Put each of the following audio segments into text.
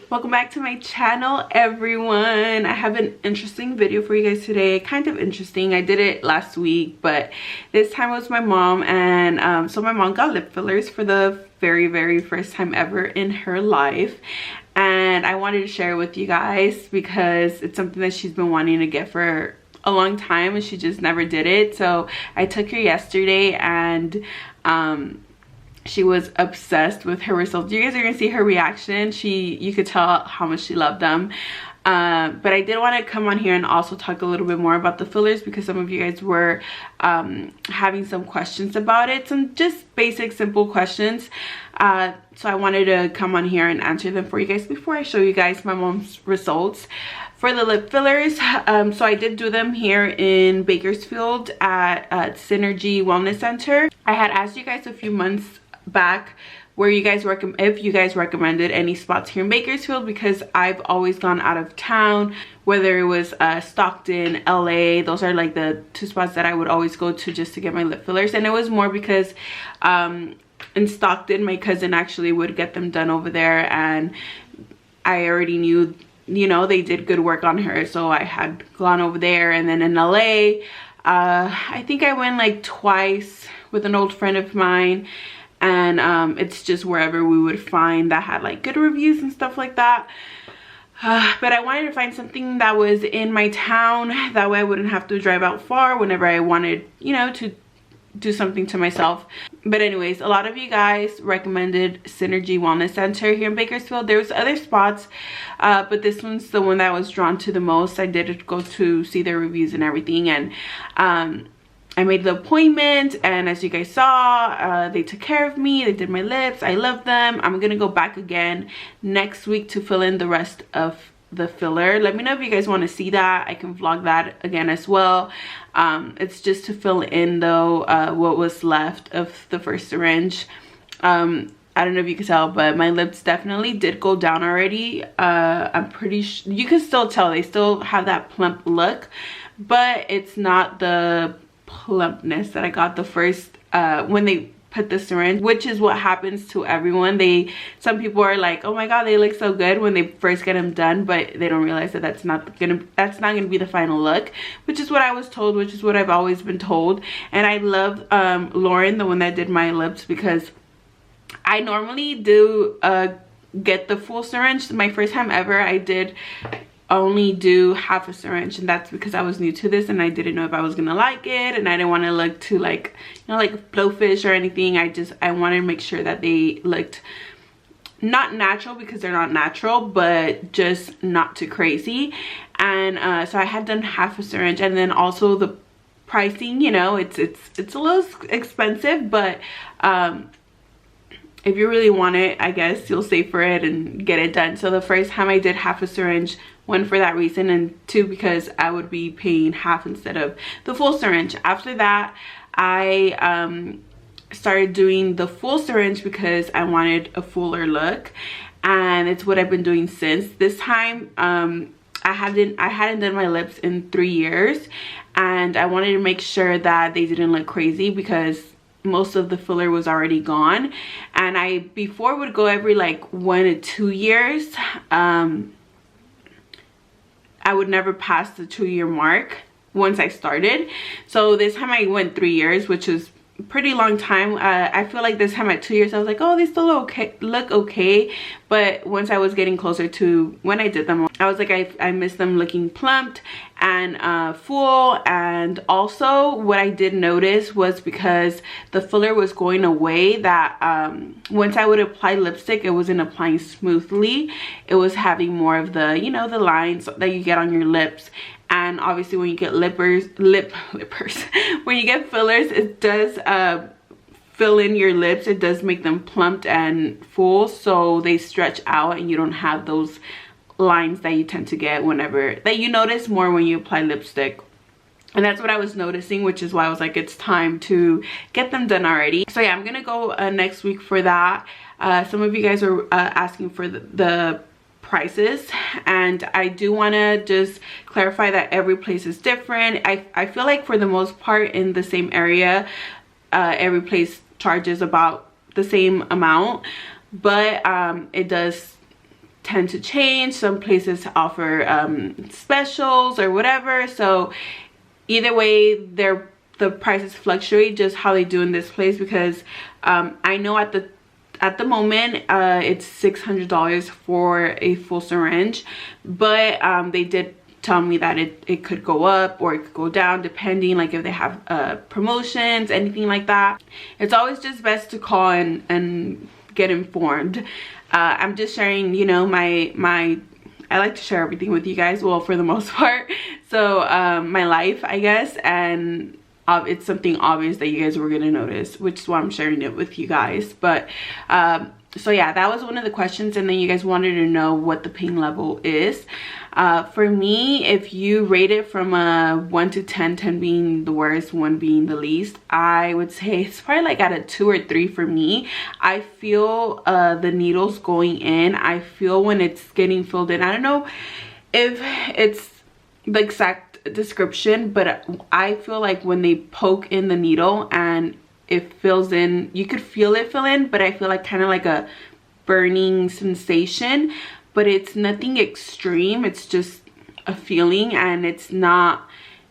Welcome back to my channel, everyone. I have an interesting video for you guys today. Kind of interesting. I did it last week, but this time it was my mom, and so my mom got lip fillers for the very first time ever in her life, and I wanted to share it with you guys because it's something that she's been wanting to get for a long time and she just never did it. So I took her yesterday, and she was obsessed with her results. You guys are gonna see her reaction. You could tell how much she loved them. But I did want to come on here and also talk a little bit more about the fillers because some of you guys were having some questions about it, some just basic simple questions. So I wanted to come on here and answer them for you guys before I show you guys my mom's results for the lip fillers. So I did do them here in Bakersfield at Synergy Wellness Center. I had asked you guys a few months back where you guys if you guys recommended any spots here in Bakersfield, because I've always gone out of town, whether it was Stockton, LA. Those are like the two spots that I would always go to just to get my lip fillers, and it was more because in Stockton my cousin actually would get them done over there, and I already knew, you know, they did good work on her, so I had gone over there. And then in LA, I think I went like twice with an old friend of mine, and it's just wherever we would find that had like good reviews and stuff like that. But I wanted to find something that was in my town, that way I wouldn't have to drive out far whenever I wanted, you know, to do something to myself. But anyways, a lot of you guys recommended Synergy Wellness Center here in Bakersfield. There's other spots, but this one's the one that I was drawn to the most. I did go to see their reviews and everything, and I made the appointment, and as you guys saw, they took care of me. They did my lips. I love them. I'm gonna go back again next week to fill in the rest of the filler. Let me know if you guys want to see that. I can vlog that again as well. It's just to fill in though what was left of the first syringe. I don't know if you can tell, but my lips definitely did go down already. I'm pretty sure you can still tell they still have that plump look, but it's not the plumpness that I got the first when they put the syringe, which is what happens to everyone. Some people are like, oh my god, they look so good when they first get them done, but they don't realize that that's not gonna be the final look, which is what I was told, which is what I've always been told. And I love Lauren, the one that did my lips, because I normally do get the full syringe. My first time ever, I did only do half a syringe, and that's because I was new to this and I didn't know if I was gonna like it, and I didn't want to look too like, you know, like blowfish or anything. I wanted to make sure that they looked not natural, because they're not natural, but just not too crazy. And so I had done half a syringe, and then also the pricing, you know, it's a little expensive, but if you really want it, I guess you'll save for it and get it done. So the first time I did half a syringe, one for that reason, and two because I would be paying half instead of the full syringe. After that, I started doing the full syringe because I wanted a fuller look, and it's what I've been doing since. This time I hadn't done my lips in 3 years, and I wanted to make sure that they didn't look crazy because most of the filler was already gone. And I before would go every like 1 to 2 years. I would never pass the 2-year mark once I started. So this time I went 3 years, which was a pretty long time. I feel like this time at 2 years I was like, oh, they still look okay. But once I was getting closer to when I did them, I was like, I miss them looking plumped and full. And also what I did notice was, because the filler was going away, that once I would apply lipstick, it wasn't applying smoothly. It was having more of the, you know, the lines that you get on your lips. And obviously when you get when you get fillers, it does fill in your lips. It does make them plumped and full, so they stretch out and you don't have those lines that you tend to get that you notice more when you apply lipstick. And that's what I was noticing, which is why I was like, it's time to get them done already. So yeah, I'm gonna go next week for that. Some of you guys are asking for the prices, and I do want to just clarify that every place is different. I feel like for the most part in the same area, every place charges about the same amount, but it does tend to change. Some places offer specials or whatever, so either way the prices fluctuate, just how they do in this place, because I know at the moment it's $600 for a full syringe, but they did tell me that it could go up or it could go down depending, like if they have promotions, anything like that. It's always just best to call and get informed. I'm just sharing, you know, I like to share everything with you guys, well, for the most part. So my life, I guess, and it's something obvious that you guys were gonna notice, which is why I'm sharing it with you guys. But so yeah, that was one of the questions, and then you guys wanted to know what the pain level is. For me, if you rate it from a 1 to 10, 10 being the worst, 1 being the least, I would say it's probably like at a 2 or 3 for me. I feel the needles going in. I feel when it's getting filled in. I don't know if it's the exact description, but I feel like when they poke in the needle and it fills in, you could feel it fill in, but I feel like kind of like a burning sensation, but it's nothing extreme. It's just a feeling, and it's not,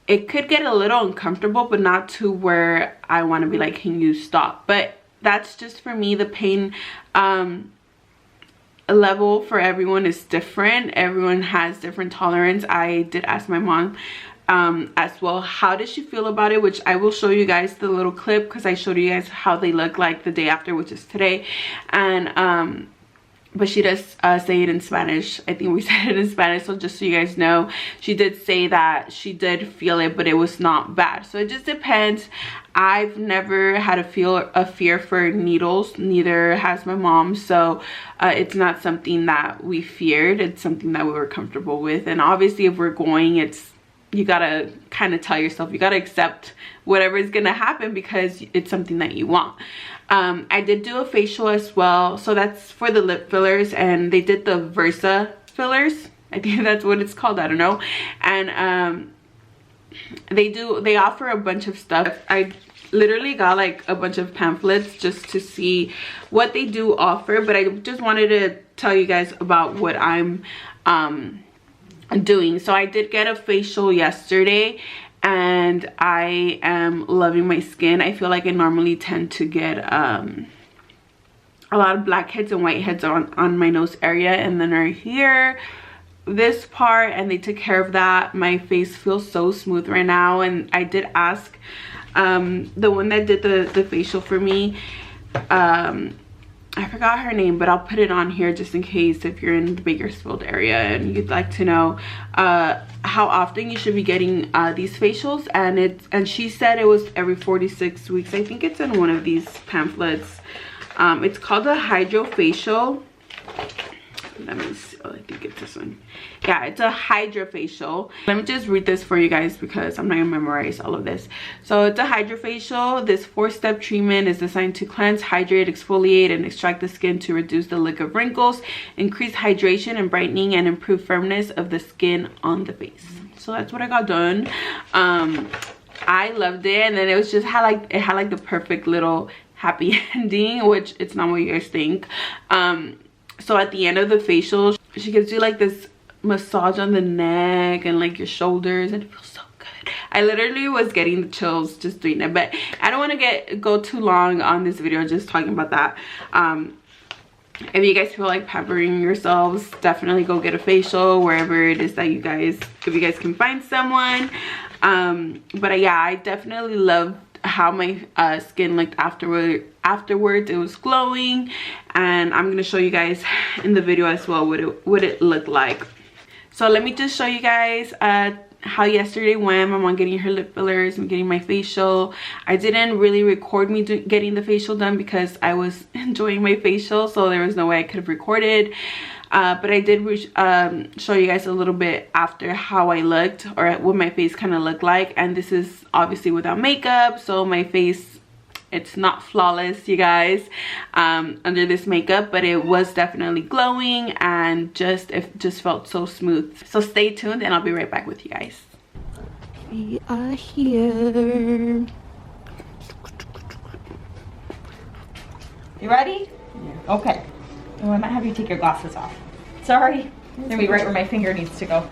it could get a little uncomfortable, but not to where I want to be like, can you stop? But that's just for me. The pain level for everyone is different. Everyone has different tolerance. I did ask my mom as well, how does she feel about it, which I will show you guys the little clip, because I showed you guys how they look like the day after, which is today. And but she does say it in Spanish. I think we said it in Spanish, so just so you guys know, she did say that she did feel it, but it was not bad. So it just depends. I've never had a fear for needles, neither has my mom, so it's not something that we feared. It's something that we were comfortable with. And obviously if we're going, you gotta kind of tell yourself, you gotta accept whatever is gonna happen, because it's something that you want. I did do a facial as well, so that's for the lip fillers, and they did the Versa fillers, I think that's what it's called, I don't know. And they offer a bunch of stuff. I literally got like a bunch of pamphlets just to see what they do offer, but I just wanted to tell you guys about what I'm doing. So I did get a facial yesterday, and I am loving my skin. I feel like I normally tend to get a lot of blackheads and whiteheads on my nose area, and then right here, this part, and they took care of that. My face feels so smooth right now. And I did ask the one that did the facial for me, I forgot her name, but I'll put it on here just in case if you're in the Bakersfield area and you'd like to know how often you should be getting these facials. And she said it was every 46 weeks. I think it's in one of these pamphlets. It's called a Hydrafacial. Let me see. Oh, I think it's this one. Yeah, it's a Hydrafacial. Let me just read this for you guys, because I'm not gonna memorize all of this. So it's a Hydrafacial. This 4-step treatment is designed to cleanse, hydrate, exfoliate, and extract the skin to reduce the look of wrinkles, increase hydration and brightening, and improve firmness of the skin on the face. So that's what I got done. I loved it, and then it was just it had like the perfect little happy ending, which it's not what you guys think. So at the end of the facial, she gives you like this massage on the neck and like your shoulders, and it feels so good. I literally was getting the chills just doing it, but I don't want to go too long on this video just talking about that. If you guys feel like pampering yourselves, definitely go get a facial wherever it is that you guys, if you guys can find someone. But yeah, I definitely love how my skin looked afterwards. It was glowing, and I'm gonna show you guys in the video as well what it looked like. So let me just show you guys how yesterday went. My mom getting her lip fillers and getting my facial. I didn't really record me getting the facial done because I was enjoying my facial, so there was no way I could have recorded. But I did show you guys a little bit after how I looked, or what my face kind of looked like. And this is obviously without makeup, so my face, it's not flawless, you guys, under this makeup, but it was definitely glowing, and it just felt so smooth. So stay tuned, and I'll be right back with you guys. We are here. You ready? Yeah. Okay. Well, I might have you take your glasses off. Sorry. Gonna be right where my finger needs to go.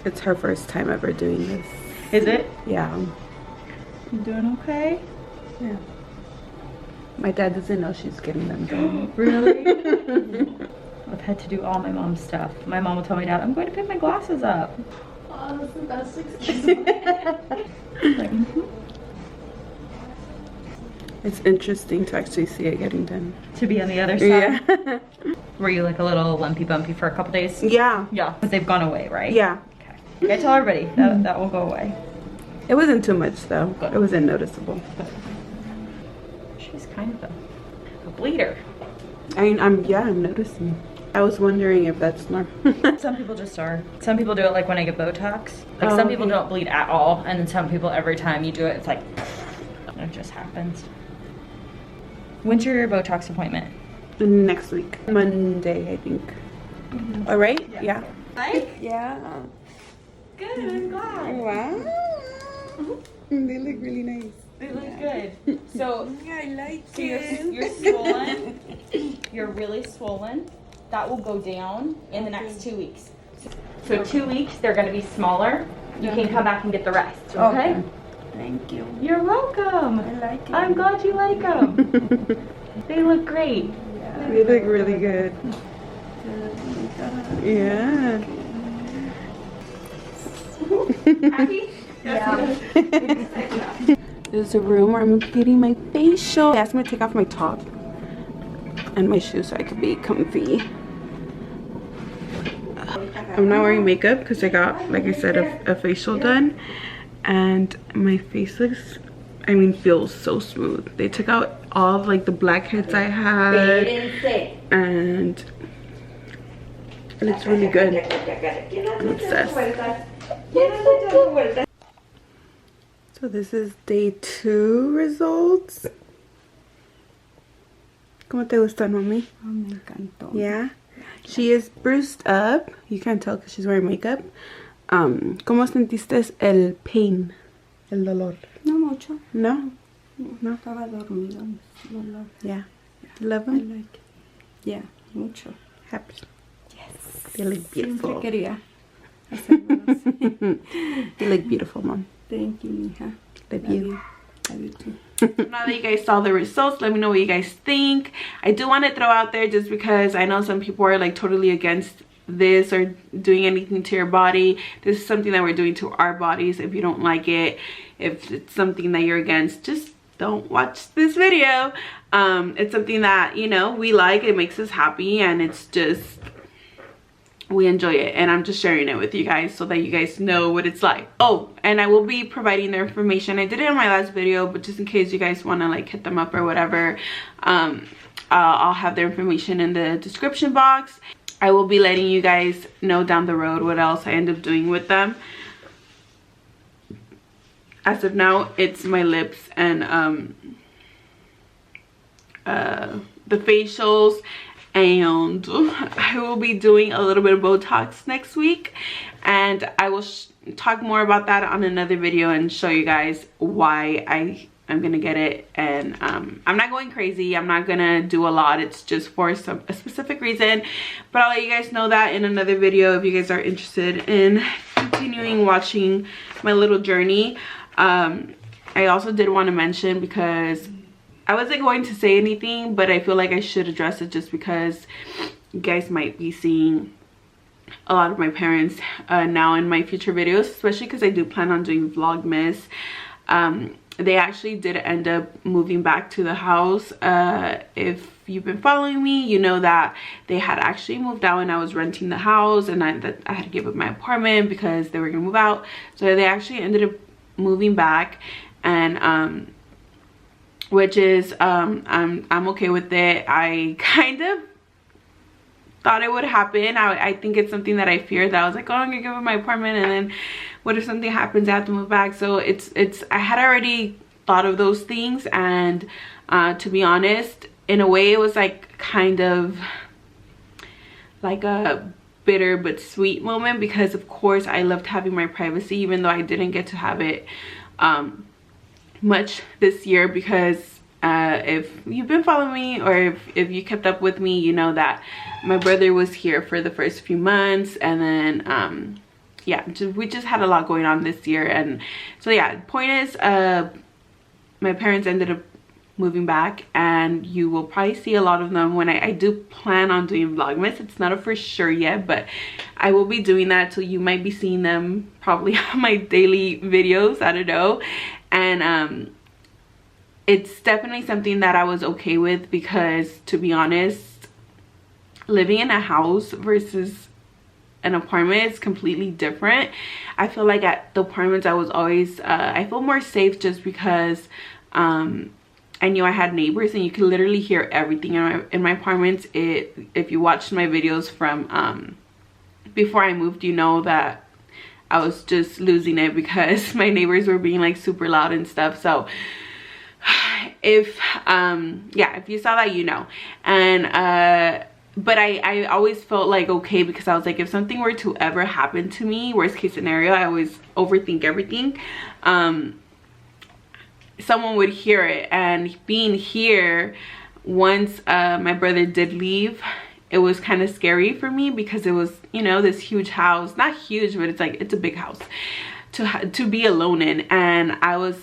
It's her first time ever doing this. Is it? Yeah. You doing okay? Yeah. My dad doesn't know she's getting them done. Really? I've had to do all my mom's stuff. My mom will tell my dad, I'm going to pick my glasses up. Oh, that's the best excuse. Like, It's interesting to actually see it getting done. to be on the other side. Yeah. Were you like a little lumpy bumpy for a couple days? Yeah. Yeah. But they've gone away, right? Yeah. Okay. I tell everybody that will go away. It wasn't too much though. Good. It wasn't noticeable. She's kind of a bleeder. I mean, I'm noticing. I was wondering if that's normal. Some people just are. Some people do it like when I get Botox. Like Oh, some people okay. don't bleed at all, and then some people every time you do it, it's like it just happens. When's your Botox appointment? Next week, Monday, I think. All right? Yeah. Right? Yeah. Good. I'm glad. Wow. They look really nice. They look good. So, I like so you're swollen. You're really swollen. That will go down in the next 2 weeks. So 2 weeks, they're going to be smaller. You can come back and get the rest. Okay? Thank you. You're welcome. I like it. I'm glad you like them. They look great. They look really good. Yeah. Happy? Yeah. There's a room where I'm getting my facial. They asked me to take off my top and my shoes so I could be comfy. I'm not wearing makeup because I got, like I said, a facial done. And my face looks, I mean, feels so smooth. They took out all of, like the blackheads I had. And it looks really good. I'm obsessed. So this is day 2 results. ¿Cómo te gustan, mami? Oh, me encantó. Yeah. She is bruised up. You can't tell because she's wearing makeup. ¿Cómo sentiste el pain? El dolor? No mucho. No? No. Estaba dormido. Dolor. Yeah. You love I them? like it. Yeah, mucho. Happy. Yes. They look beautiful. Siempre quería hacerlo. You look beautiful, Mom. Thank you, mija. Love you. Love you too. Now that you guys saw the results, let me know what you guys think. I do want to throw out there, just because I know some people are like totally against this or doing anything to your body. This is something that we're doing to our bodies. If you don't like it, if it's something that you're against, just don't watch this video. It's something that, you know, we like. It makes us happy, and it's just, we enjoy it, and I'm just sharing it with you guys so that you guys know what it's like. Oh, and I will be providing their information. I did it in my last video, but just in case you guys want to like hit them up or whatever, I'll have their information in the description box. I will be letting you guys know down the road what else I end up doing with them. As of now, it's my lips and the facials, and I will be doing a little bit of Botox next week, and I will talk more about that on another video and show you guys why I'm gonna get it. And I'm not going crazy, I'm not gonna do a lot, it's just for a specific reason, but I'll let you guys know that in another video if you guys are interested in continuing watching my little journey. I also did want to mention, because I wasn't going to say anything, but I feel like I should address it just because you guys might be seeing a lot of my parents now in my future videos, especially because I do plan on doing Vlogmas. They actually did end up moving back to the house. If you've been following me, you know that they had actually moved out and I was renting the house, and I had to give up my apartment because they were gonna move out. So they actually ended up moving back, and which is I'm okay with it. I kind of thought it would happen. I think it's something that I feared, that I was like, oh, I'm gonna give up my apartment, and then what if something happens, I have to move back. So it's I had already thought of those things, and to be honest, in a way it was like kind of like a bitter but sweet moment, because of course I loved having my privacy, even though I didn't get to have it much this year, because If you've been following me, or if you kept up with me, you know that my brother was here for the first few months, and then yeah, we just had a lot going on this year. And so yeah, point is, my parents ended up moving back, and you will probably see a lot of them when I do plan on doing Vlogmas. It's not a for sure yet, but I will be doing that, so you might be seeing them probably on my daily videos, I don't know. And it's definitely something that I was okay with, because to be honest, living in a house versus an apartment is completely different. I feel like at the apartments I was always I feel more safe, just because I knew I had neighbors, and you could literally hear everything in my apartments. If you watched my videos from before I moved, you know that I was just losing it because my neighbors were being like super loud and stuff. So if yeah, if you saw that, you know. And but I always felt like okay, because I was like, if something were to ever happen to me, worst case scenario, I always overthink everything, someone would hear it. And being here, once my brother did leave, it was kind of scary for me, because it was, you know, this huge house, not huge, but it's like, it's a big house to be alone in. And I was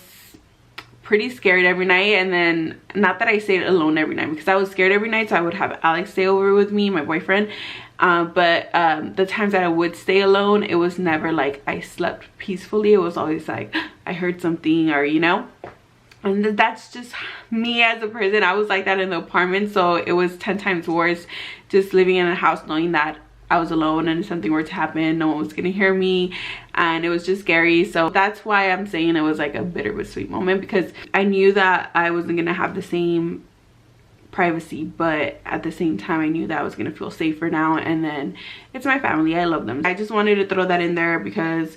pretty scared every night. And then, not that I stayed alone every night, because I was scared every night, so I would have Alex stay over with me, my boyfriend. But the times that I would stay alone, it was never like I slept peacefully. It was always like I heard something, or you know. And that's just me as a person. I was like that in the apartment, so it was 10 times worse just living in a house knowing that I was alone, and if something were to happen, no one was gonna hear me, and it was just scary. So that's why I'm saying it was like a bitter but sweet moment, because I knew that I wasn't gonna have the same privacy, but at the same time I knew that I was gonna feel safer now. And then it's my family, I love them. I just wanted to throw that in there, because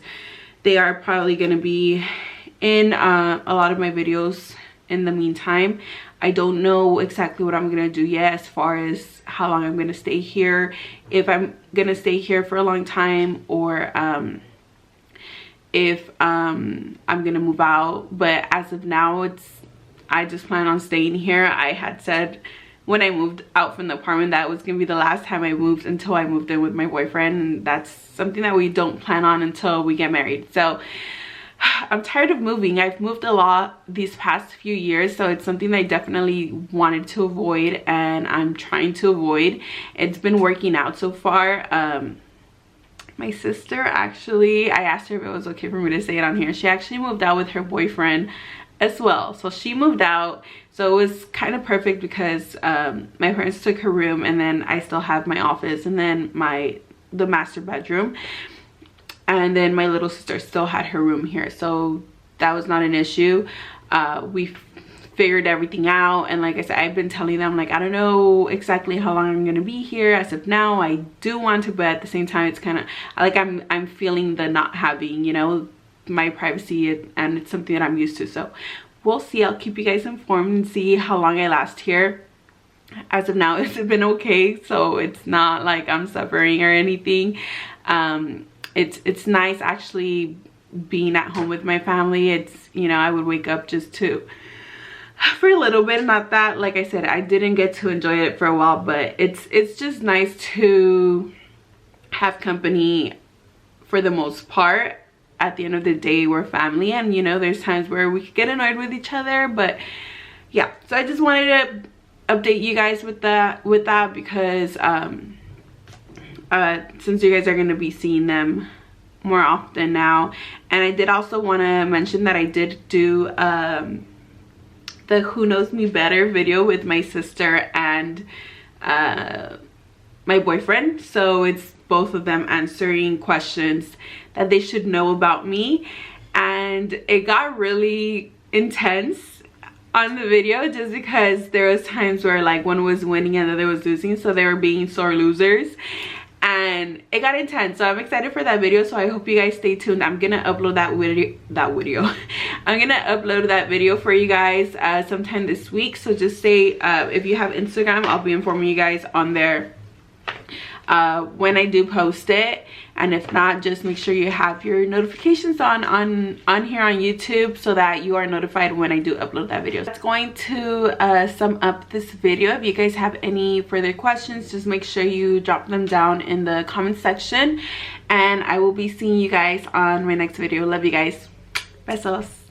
they are probably gonna be in a lot of my videos in the meantime. I don't know exactly what I'm gonna do yet, as far as how long I'm gonna stay here, if I'm gonna stay here for a long time, or if I'm gonna move out. But as of now, I just plan on staying here. I had said when I moved out from the apartment that was gonna be the last time I moved until I moved in with my boyfriend, and that's something that we don't plan on until we get married. So I'm tired of moving. I've moved a lot these past few years, so it's something that I definitely wanted to avoid, and I'm trying to avoid. It's been working out so far. My sister, actually, I asked her if it was okay for me to say it on here, she actually moved out with her boyfriend as well. So she moved out, so it was kind of perfect, because my parents took her room, and then I still have my office, and then the master bedroom. And then my little sister still had her room here, so that was not an issue. We figured everything out, and like I said, I've been telling them, like, I don't know exactly how long I'm gonna be here. As of now, I do want to, but at the same time, it's kind of like I'm feeling the not having, you know, my privacy, and it's something that I'm used to. So we'll see. I'll keep you guys informed and see how long I last here. As of now, it's been okay, so it's not like I'm suffering or anything. It's nice actually being at home with my family. It's, you know, I would wake up just for a little bit. Not that, like I said, I didn't get to enjoy it for a while, but it's just nice to have company for the most part. At the end of the day, we're family, and you know, there's times where we could get annoyed with each other, but yeah. So I just wanted to update you guys with that because since you guys are going to be seeing them more often now. And I did also want to mention that I did do the Who Knows Me Better video with my sister and my boyfriend. So it's both of them answering questions that they should know about me, and it got really intense on the video, just because there was times where like one was winning and the other was losing, so they were being sore losers, and it got intense. So I'm excited for that video, so I hope you guys stay tuned. I'm gonna upload that video I'm gonna upload that video for you guys sometime this week. So just say if you have Instagram, I'll be informing you guys on there when I do post it. And if not, just make sure you have your notifications on here on YouTube so that you are notified when I do upload that video. That's going to sum up this video. If you guys have any further questions, just make sure you drop them down in the comment section, and I will be seeing you guys on my next video. Love you guys. Besos.